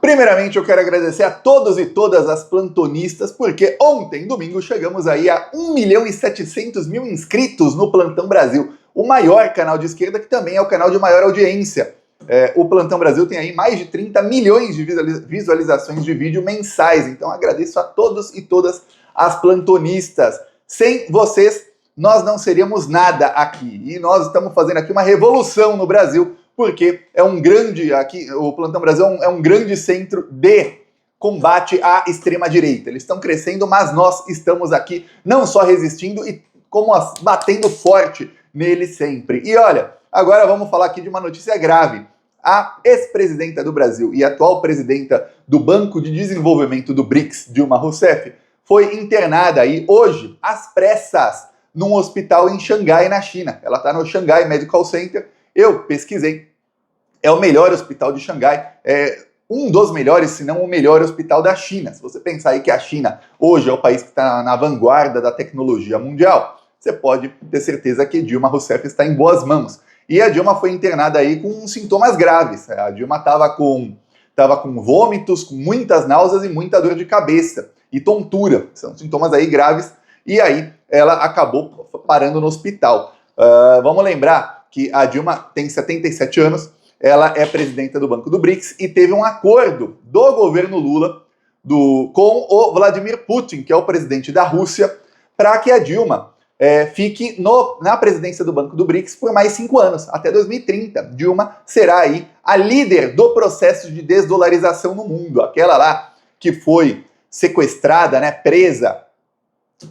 Primeiramente, eu quero agradecer a todos e todas as plantonistas, porque ontem, domingo, chegamos aí a 1.700.000 inscritos no Plantão Brasil, o maior canal de esquerda, que também é o canal de maior audiência. O Plantão Brasil tem aí mais de 30 milhões de visualizações de vídeo mensais, então agradeço a todos e todas as plantonistas. Sem vocês, nós não seríamos nada aqui, e nós estamos fazendo aqui uma revolução no Brasil, porque o Plantão Brasil é um grande centro de combate à extrema-direita. Eles estão crescendo, mas nós estamos aqui não só resistindo, como batendo forte neles sempre. E olha, agora vamos falar aqui de uma notícia grave. A ex-presidenta do Brasil e atual presidenta do Banco de Desenvolvimento do BRICS, Dilma Rousseff, foi internada aí hoje, às pressas, num hospital em Xangai, na China. Ela está no Shanghai Medical Center. Eu pesquisei, é o melhor hospital de Xangai, é um dos melhores, se não o melhor hospital da China. Se você pensar aí que a China hoje é o país que está na vanguarda da tecnologia mundial, você pode ter certeza que Dilma Rousseff está em boas mãos. E a Dilma foi internada aí com sintomas graves. A Dilma estava com vômitos, com muitas náuseas e muita dor de cabeça e tontura. São sintomas aí graves. E aí ela acabou parando no hospital. Vamos lembrar que a Dilma tem 77 anos, ela é presidenta do Banco do BRICS e teve um acordo do governo Lula com o Vladimir Putin, que é o presidente da Rússia, para que a Dilma fique na presidência do Banco do BRICS por mais 5 anos, até 2030. Dilma será aí a líder do processo de desdolarização no mundo, aquela lá que foi sequestrada, presa,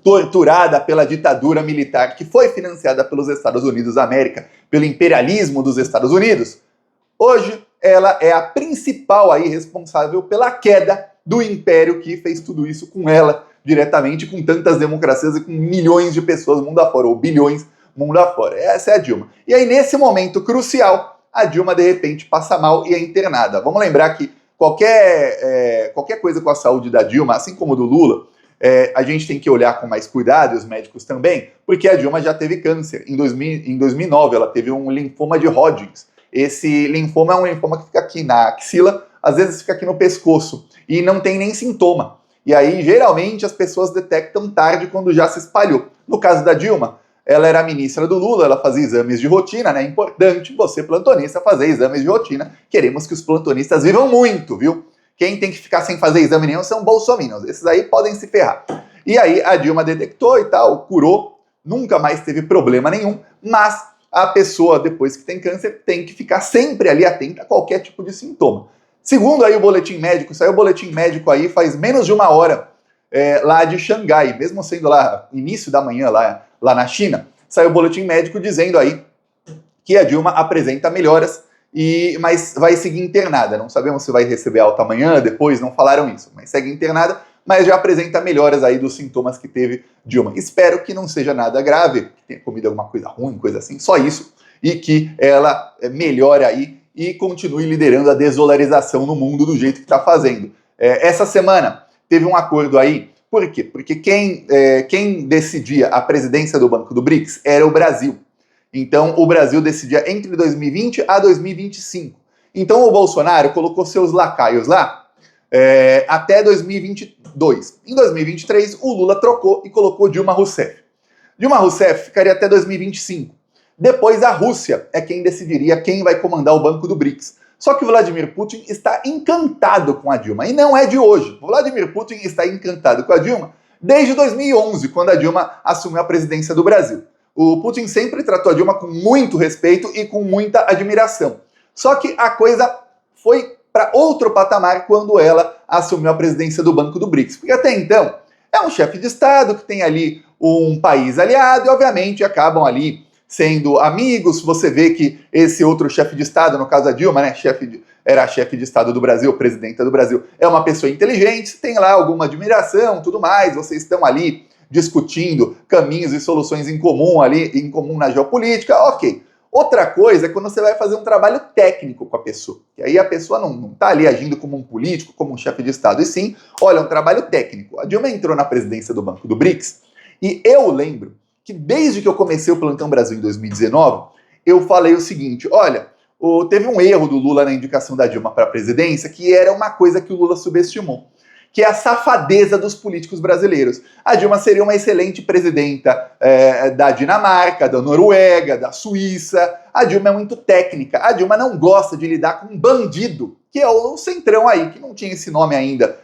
torturada pela ditadura militar que foi financiada pelos Estados Unidos da América, pelo imperialismo dos Estados Unidos. Hoje, ela é a principal aí responsável pela queda do império que fez tudo isso com ela, diretamente, com tantas democracias e com milhões de pessoas mundo afora, ou bilhões mundo afora. Essa é a Dilma. E aí, nesse momento crucial, a Dilma, de repente, passa mal e é internada. Vamos lembrar que qualquer coisa com a saúde da Dilma, assim como do Lula, a gente tem que olhar com mais cuidado, e os médicos também, porque a Dilma já teve câncer. Em 2009, ela teve um linfoma de Hodgkin. Esse linfoma é um linfoma que fica aqui na axila, às vezes fica aqui no pescoço, e não tem nem sintoma. E aí, geralmente, as pessoas detectam tarde quando já se espalhou. No caso da Dilma, ela era ministra do Lula, ela fazia exames de rotina, É importante você, plantonista, fazer exames de rotina. Queremos que os plantonistas vivam muito, viu? Quem tem que ficar sem fazer exame nenhum são bolsominions. Esses aí podem se ferrar. E aí a Dilma detectou e tal, curou, nunca mais teve problema nenhum, mas a pessoa, depois que tem câncer, tem que ficar sempre ali atenta a qualquer tipo de sintoma. Segundo aí o boletim médico, saiu o boletim médico aí faz menos de 1 hora, lá de Xangai, mesmo sendo lá início da manhã, lá na China, saiu o boletim médico dizendo aí que a Dilma apresenta melhoras, mas vai seguir internada. Não sabemos se vai receber alta amanhã, depois, não falaram isso, mas segue internada, mas já apresenta melhoras aí dos sintomas que teve Dilma. Espero que não seja nada grave, que tenha comido alguma coisa ruim, coisa assim, só isso, e que ela melhore aí e continue liderando a desdolarização no mundo do jeito que está fazendo. Essa semana teve um acordo aí, por quê? Porque quem decidia a presidência do Banco do BRICS era o Brasil. Então, o Brasil decidia entre 2020 a 2025. Então, o Bolsonaro colocou seus lacaios lá até 2022. Em 2023, o Lula trocou e colocou Dilma Rousseff. Dilma Rousseff ficaria até 2025. Depois, a Rússia é quem decidiria quem vai comandar o Banco do BRICS. Só que o Vladimir Putin está encantado com a Dilma. E não é de hoje. O Vladimir Putin está encantado com a Dilma desde 2011, quando a Dilma assumiu a presidência do Brasil. O Putin sempre tratou a Dilma com muito respeito e com muita admiração. Só que a coisa foi para outro patamar quando ela assumiu a presidência do Banco do BRICS. Porque até então, é um chefe de Estado que tem ali um país aliado e, obviamente, acabam ali sendo amigos. Você vê que esse outro chefe de Estado, no caso a Dilma, era chefe de Estado do Brasil, presidenta do Brasil, é uma pessoa inteligente, tem lá alguma admiração, tudo mais, vocês estão ali discutindo caminhos e soluções em comum na geopolítica, ok. Outra coisa é quando você vai fazer um trabalho técnico com a pessoa. E aí a pessoa não está ali agindo como um político, como um chefe de Estado, e sim, olha, um trabalho técnico. A Dilma entrou na presidência do Banco do BRICS e eu lembro que desde que eu comecei o Plantão Brasil em 2019, eu falei o seguinte, olha, teve um erro do Lula na indicação da Dilma para a presidência, que era uma coisa que o Lula subestimou, que é a safadeza dos políticos brasileiros. A Dilma seria uma excelente presidenta da Dinamarca, da Noruega, da Suíça. A Dilma é muito técnica. A Dilma não gosta de lidar com um bandido, que é o Centrão aí, que não tinha esse nome ainda,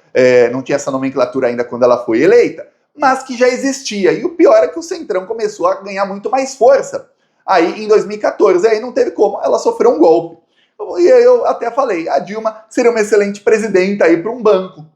não tinha essa nomenclatura ainda quando ela foi eleita, mas que já existia. E o pior é que o Centrão começou a ganhar muito mais força aí em 2014. Aí não teve como, ela sofreu um golpe. E eu até falei, a Dilma seria uma excelente presidenta aí para um banco.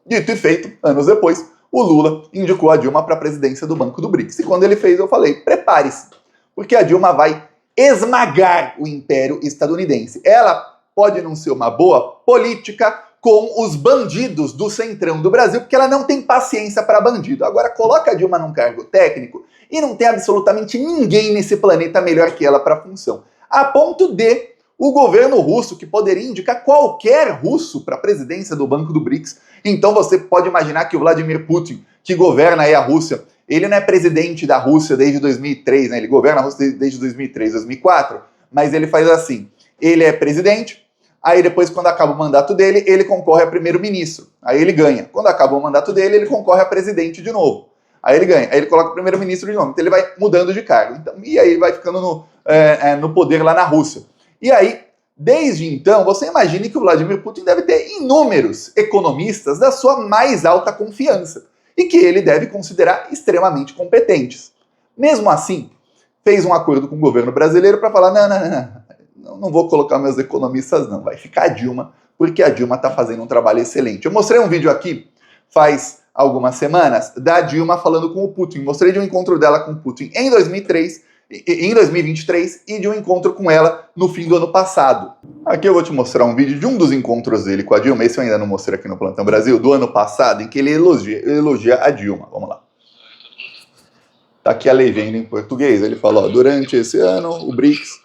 Dito e feito, anos depois, o Lula indicou a Dilma para a presidência do Banco do BRICS. E quando ele fez, eu falei, prepare-se, porque a Dilma vai esmagar o império estadunidense. Ela pode não ser uma boa política com os bandidos do Centrão do Brasil, porque ela não tem paciência para bandido. Agora, coloca a Dilma num cargo técnico e não tem absolutamente ninguém nesse planeta melhor que ela para a função. A ponto de o governo russo, que poderia indicar qualquer russo para a presidência do Banco do BRICS. Então você pode imaginar que o Vladimir Putin, que governa aí a Rússia, ele não é presidente da Rússia desde 2003, né? Ele governa a Rússia desde 2003, 2004, mas ele faz assim, ele é presidente, aí depois quando acaba o mandato dele, ele concorre a primeiro-ministro, aí ele ganha. Quando acaba o mandato dele, ele concorre a presidente de novo, aí ele ganha, aí ele coloca o primeiro-ministro de novo, então ele vai mudando de cargo, então, e aí ele vai ficando no poder lá na Rússia. E aí, desde então, você imagine que o Vladimir Putin deve ter inúmeros economistas da sua mais alta confiança e que ele deve considerar extremamente competentes. Mesmo assim, fez um acordo com o governo brasileiro para falar, não vou colocar meus economistas não, vai ficar a Dilma, porque a Dilma está fazendo um trabalho excelente. Eu mostrei um vídeo aqui, faz algumas semanas, da Dilma falando com o Putin. Mostrei de um encontro dela com o Putin em 2023 e de um encontro com ela no fim do ano passado. Aqui eu vou te mostrar um vídeo de um dos encontros dele com a Dilma, esse eu ainda não mostrei aqui no Plantão Brasil, do ano passado, em que ele elogia a Dilma. Vamos lá. Tá aqui a legenda em português, ele falou, durante esse ano, o BRICS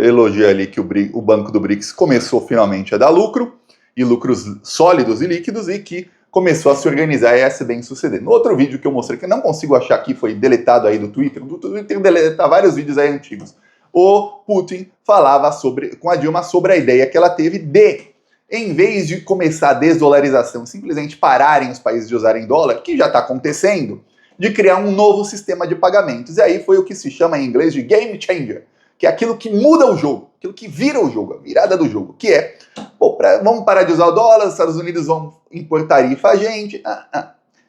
elogia ali que o Banco do BRICS começou finalmente a dar lucro, e lucros sólidos e líquidos, e que começou a se organizar e a se bem suceder. No outro vídeo que eu mostrei, que eu não consigo achar aqui, foi deletado aí do Twitter deleta vários vídeos aí antigos, o Putin falava com a Dilma sobre a ideia que ela teve de, em vez de começar a desdolarização, simplesmente pararem os países de usarem dólar, que já está acontecendo, de criar um novo sistema de pagamentos. E aí foi o que se chama em inglês de game changer, que é aquilo que muda o jogo, aquilo que vira o jogo, a virada do jogo, que é, vamos parar de usar o dólar, os Estados Unidos vão impor tarifa a gente.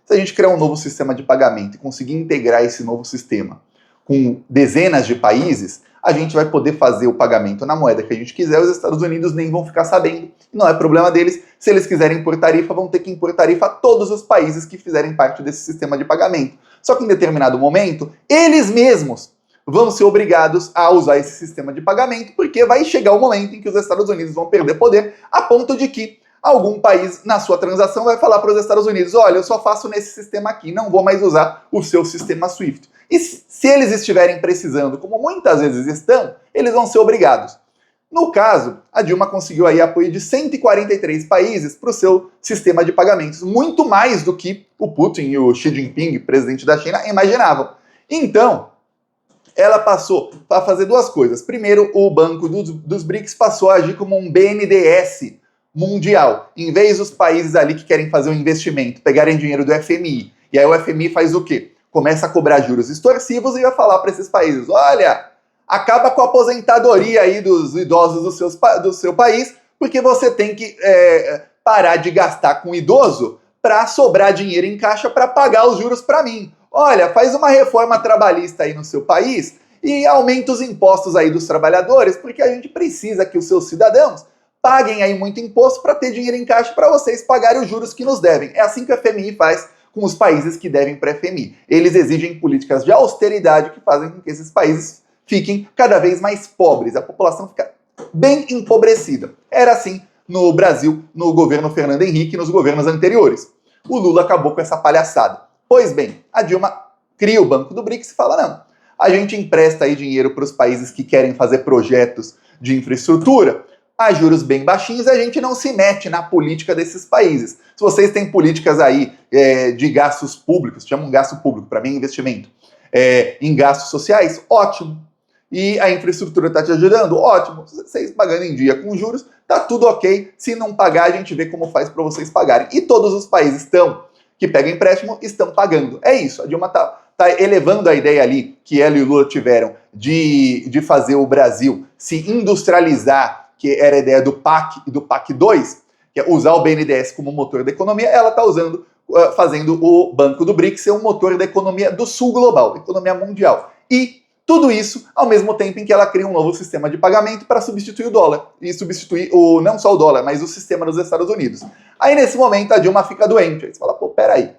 Se a gente criar um novo sistema de pagamento e conseguir integrar esse novo sistema com dezenas de países, a gente vai poder fazer o pagamento na moeda que a gente quiser, os Estados Unidos nem vão ficar sabendo. Não é problema deles, se eles quiserem impor tarifa, vão ter que impor tarifa a todos os países que fizerem parte desse sistema de pagamento. Só que em determinado momento, eles mesmos vão ser obrigados a usar esse sistema de pagamento, porque vai chegar o momento em que os Estados Unidos vão perder poder, a ponto de que algum país, na sua transação, vai falar para os Estados Unidos, olha, eu só faço nesse sistema aqui, não vou mais usar o seu sistema SWIFT. E se eles estiverem precisando, como muitas vezes estão, eles vão ser obrigados. No caso, a Dilma conseguiu aí apoio de 143 países para o seu sistema de pagamentos, muito mais do que o Putin e o Xi Jinping, presidente da China, imaginavam. Então, ela passou a fazer duas coisas. Primeiro, o Banco dos BRICS passou a agir como um BNDES mundial. Em vez dos países ali que querem fazer um investimento, pegarem dinheiro do FMI, e aí o FMI faz o quê? Começa a cobrar juros extorsivos e vai falar para esses países, olha, acaba com a aposentadoria aí dos idosos do seu país, porque você tem que parar de gastar com idoso para sobrar dinheiro em caixa para pagar os juros para mim. Olha, faz uma reforma trabalhista aí no seu país e aumenta os impostos aí dos trabalhadores, porque a gente precisa que os seus cidadãos paguem aí muito imposto para ter dinheiro em caixa para vocês pagarem os juros que nos devem. É assim que o FMI faz com os países que devem para o FMI. Eles exigem políticas de austeridade que fazem com que esses países fiquem cada vez mais pobres. A população fica bem empobrecida. Era assim no Brasil, no governo Fernando Henrique e nos governos anteriores. O Lula acabou com essa palhaçada. Pois bem, a Dilma cria o Banco do BRICS e fala, não, a gente empresta aí dinheiro para os países que querem fazer projetos de infraestrutura a juros bem baixinhos, a gente não se mete na política desses países. Se vocês têm políticas aí de gastos públicos, chamam gasto público, para mim é investimento, em gastos sociais, ótimo. E a infraestrutura está te ajudando, ótimo. Vocês pagando em dia com juros, tá tudo ok. Se não pagar, a gente vê como faz para vocês pagarem. E todos os países que pegam empréstimo estão pagando. É isso, a Dilma tá elevando a ideia ali que ela e o Lula tiveram de fazer o Brasil se industrializar, que era a ideia do PAC e do PAC 2, que é usar o BNDES como motor da economia. Ela está fazendo o Banco do BRICS ser um motor da economia do sul global, economia mundial. E tudo isso ao mesmo tempo em que ela cria um novo sistema de pagamento para substituir o dólar. E substituir não só o dólar, mas o sistema dos Estados Unidos. Aí nesse momento a Dilma fica doente. Aí você fala, pô, peraí.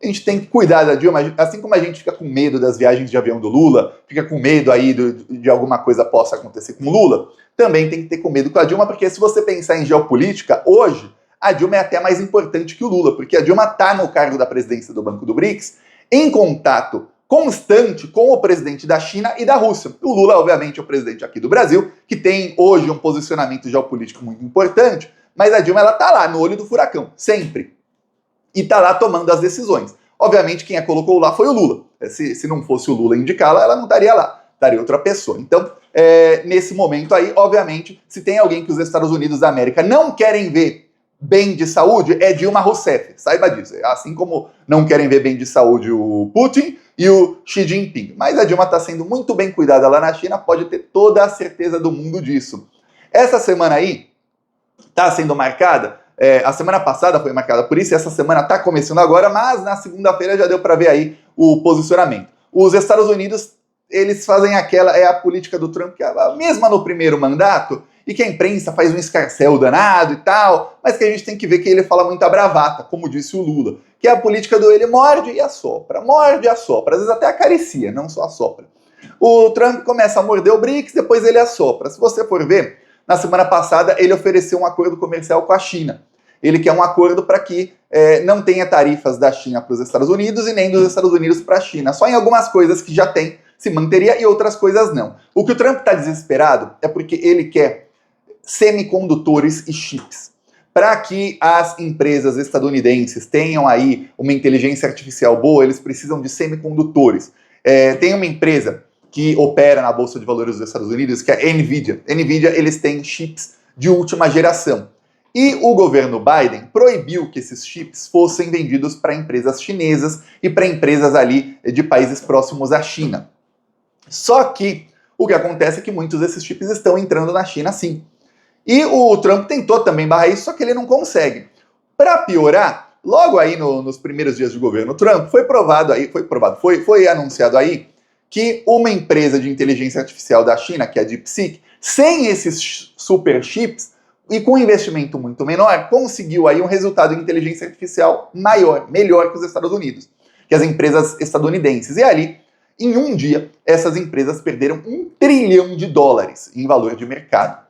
A gente tem que cuidar da Dilma, assim como a gente fica com medo das viagens de avião do Lula, fica com medo aí de alguma coisa possa acontecer com o Lula, também tem que ter com medo com a Dilma, porque se você pensar em geopolítica, hoje, a Dilma é até mais importante que o Lula, porque a Dilma está no cargo da presidência do Banco do BRICS, em contato constante com o presidente da China e da Rússia. O Lula, obviamente, é o presidente aqui do Brasil, que tem hoje um posicionamento geopolítico muito importante, mas a Dilma está lá, no olho do furacão, sempre. E está lá tomando as decisões. Obviamente, quem a colocou lá foi o Lula. Se não fosse o Lula indicá-la, ela não estaria lá, estaria outra pessoa. Então, nesse momento aí, obviamente, se tem alguém que os Estados Unidos da América não querem ver bem de saúde, é Dilma Rousseff, saiba disso. Assim como não querem ver bem de saúde o Putin e o Xi Jinping. Mas a Dilma está sendo muito bem cuidada lá na China, pode ter toda a certeza do mundo disso. Essa semana aí está sendo marcada, a semana passada foi marcada por isso, e essa semana está começando agora, mas na segunda-feira já deu para ver aí o posicionamento. Os Estados Unidos, eles fazem a política do Trump, que é a mesma no primeiro mandato, e que a imprensa faz um escarcéu danado e tal, mas que a gente tem que ver que ele fala muita bravata, como disse o Lula, que é a política do ele morde e assopra, às vezes até acaricia, não só assopra. O Trump começa a morder o BRICS, depois ele assopra. Se você for ver, na semana passada ele ofereceu um acordo comercial com a China. Ele quer um acordo para que não tenha tarifas da China para os Estados Unidos e nem dos Estados Unidos para a China. Só em algumas coisas que já tem se manteria e outras coisas não. O que o Trump está desesperado é porque ele quer semicondutores e chips. Para que as empresas estadunidenses tenham aí uma inteligência artificial boa, eles precisam de semicondutores. Tem uma empresa que opera na Bolsa de Valores dos Estados Unidos, que é a NVIDIA. NVIDIA, eles têm chips de última geração. E o governo Biden proibiu que esses chips fossem vendidos para empresas chinesas e para empresas ali de países próximos à China. Só que o que acontece é que muitos desses chips estão entrando na China sim. E o Trump tentou também barrar isso, só que ele não consegue. Para piorar, logo aí nos primeiros dias do governo Trump, foi anunciado aí que uma empresa de inteligência artificial da China, que é a DeepSeek, sem esses super chips e com um investimento muito menor, conseguiu aí um resultado em inteligência artificial melhor que os Estados Unidos, que as empresas estadunidenses. E ali, em um dia, essas empresas perderam $1 trilhão em valor de mercado.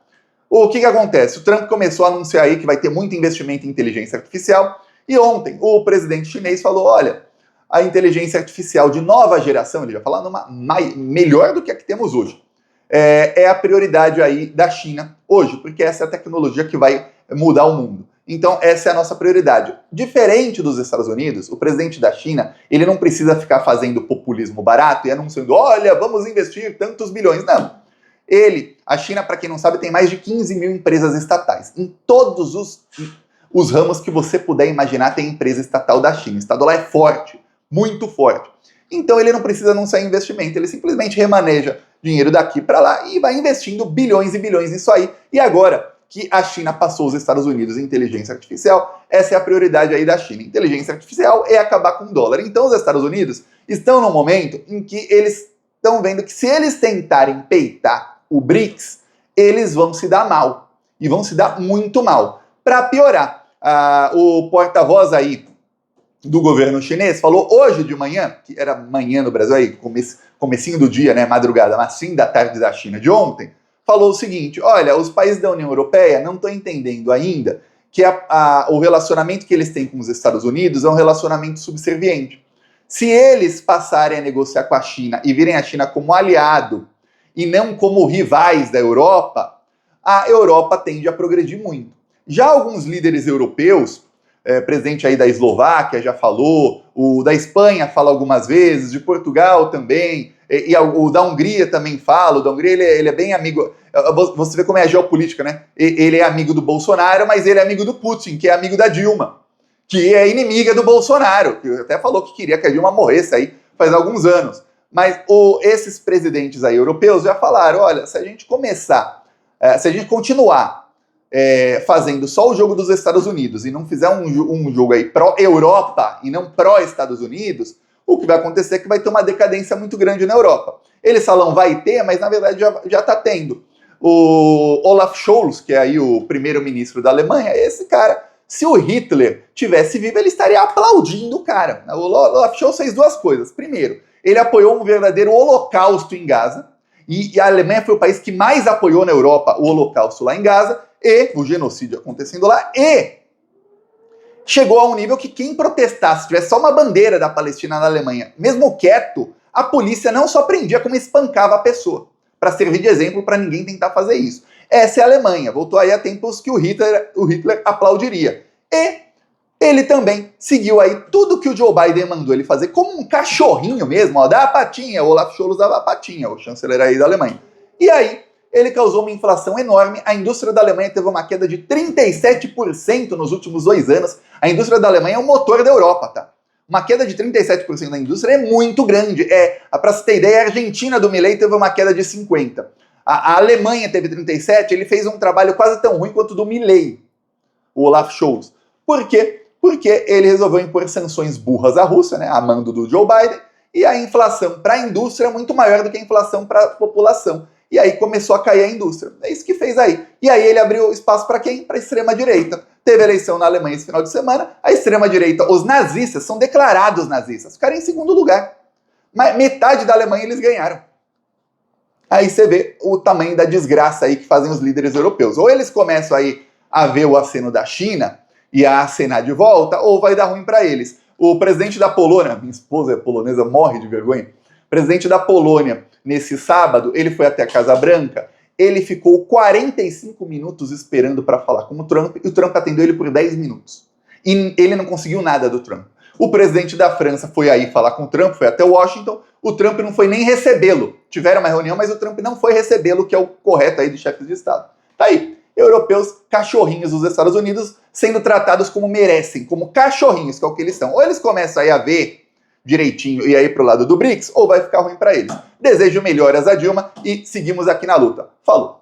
O que acontece? O Trump começou a anunciar aí que vai ter muito investimento em inteligência artificial, e ontem o presidente chinês falou, olha, a inteligência artificial de nova geração, ele já falou melhor do que a que temos hoje, é a prioridade aí da China hoje, porque essa é a tecnologia que vai mudar o mundo. Então essa é a nossa prioridade. Diferente dos Estados Unidos, o presidente da China, ele não precisa ficar fazendo populismo barato e anunciando, olha, vamos investir tantos bilhões. Não. A China, para quem não sabe, tem mais de 15 mil empresas estatais. Em todos os ramos que você puder imaginar, tem empresa estatal da China. O Estado lá é forte, muito forte. Então ele não precisa anunciar investimento, ele simplesmente remaneja dinheiro daqui para lá e vai investindo bilhões e bilhões nisso aí. E agora que a China passou os Estados Unidos em inteligência artificial, essa é a prioridade aí da China. Inteligência artificial é acabar com o dólar. Então os Estados Unidos estão no momento em que eles estão vendo que se eles tentarem peitar o BRICS, eles vão se dar mal. E vão se dar muito mal. Para piorar, o porta-voz aí do governo chinês falou hoje de manhã, que era manhã no Brasil, aí, comecinho do dia, né, madrugada, mas fim da tarde da China de ontem, falou o seguinte, olha, os países da União Europeia não estão entendendo ainda que o relacionamento que eles têm com os Estados Unidos é um relacionamento subserviente. Se eles passarem a negociar com a China e virem a China como aliado e não como rivais da Europa, a Europa tende a progredir muito. Já alguns líderes europeus, presidente aí da Eslováquia já falou, o da Espanha fala algumas vezes, de Portugal também, e o da Hungria também fala. O da Hungria ele é bem amigo, você vê como é a geopolítica, né? Ele é amigo do Bolsonaro, mas ele é amigo do Putin, que é amigo da Dilma, que é inimiga do Bolsonaro, que até falou que queria que a Dilma morresse aí faz alguns anos. Mas esses presidentes aí europeus já falaram, olha, se a gente continuar fazendo só o jogo dos Estados Unidos e não fizer um jogo aí pró-Europa e não pró-Estados Unidos, o que vai acontecer é que vai ter uma decadência muito grande na Europa. Eles falam vai ter, mas na verdade já está tendo. O Olaf Scholz, que é aí o primeiro-ministro da Alemanha, esse cara, se o Hitler tivesse vivo, ele estaria aplaudindo o cara. O Olaf Scholz fez duas coisas. Primeiro, ele apoiou um verdadeiro holocausto em Gaza, e a Alemanha foi o país que mais apoiou na Europa o holocausto lá em Gaza, e o genocídio acontecendo lá, e chegou a um nível que quem protestasse, se tivesse só uma bandeira da Palestina na Alemanha, mesmo quieto, a polícia não só prendia, como espancava a pessoa, para servir de exemplo para ninguém tentar fazer isso. Essa é a Alemanha, voltou aí a tempos que o Hitler aplaudiria. E ele também seguiu aí tudo que o Joe Biden mandou ele fazer, como um cachorrinho mesmo, ó, dá a patinha, o Olaf Scholz dava a patinha, o chanceler aí da Alemanha. E aí, ele causou uma inflação enorme, a indústria da Alemanha teve uma queda de 37% nos últimos 2 anos, a indústria da Alemanha é o motor da Europa, tá? Uma queda de 37% da indústria é muito grande, para você ter ideia, a Argentina do Milei teve uma queda de 50%. A Alemanha teve 37%, ele fez um trabalho quase tão ruim quanto o do Milei, o Olaf Scholz. Por quê? Porque ele resolveu impor sanções burras à Rússia, né, a mando do Joe Biden, e a inflação para a indústria é muito maior do que a inflação para a população. E aí começou a cair a indústria. É isso que fez aí. E aí ele abriu espaço para quem? Para a extrema-direita. Teve eleição na Alemanha esse final de semana, a extrema-direita, os nazistas, são declarados nazistas, ficaram em segundo lugar. Mas metade da Alemanha eles ganharam. Aí você vê o tamanho da desgraça aí que fazem os líderes europeus. Ou eles começam aí a ver o aceno da China e a acenar de volta, ou vai dar ruim para eles. O presidente da Polônia, minha esposa é polonesa, morre de vergonha, o presidente da Polônia, nesse sábado, ele foi até a Casa Branca, ele ficou 45 minutos esperando para falar com o Trump, e o Trump atendeu ele por 10 minutos. E ele não conseguiu nada do Trump. O presidente da França foi aí falar com o Trump, foi até Washington, o Trump não foi nem recebê-lo. Tiveram uma reunião, mas o Trump não foi recebê-lo, que é o correto aí de chefes de Estado. Tá aí. Europeus, cachorrinhos dos Estados Unidos, sendo tratados como merecem, como cachorrinhos, que é o que eles são. Ou eles começam aí a ver direitinho e aí pro lado do BRICS, ou vai ficar ruim para eles. Desejo melhoras a Dilma e seguimos aqui na luta. Falou!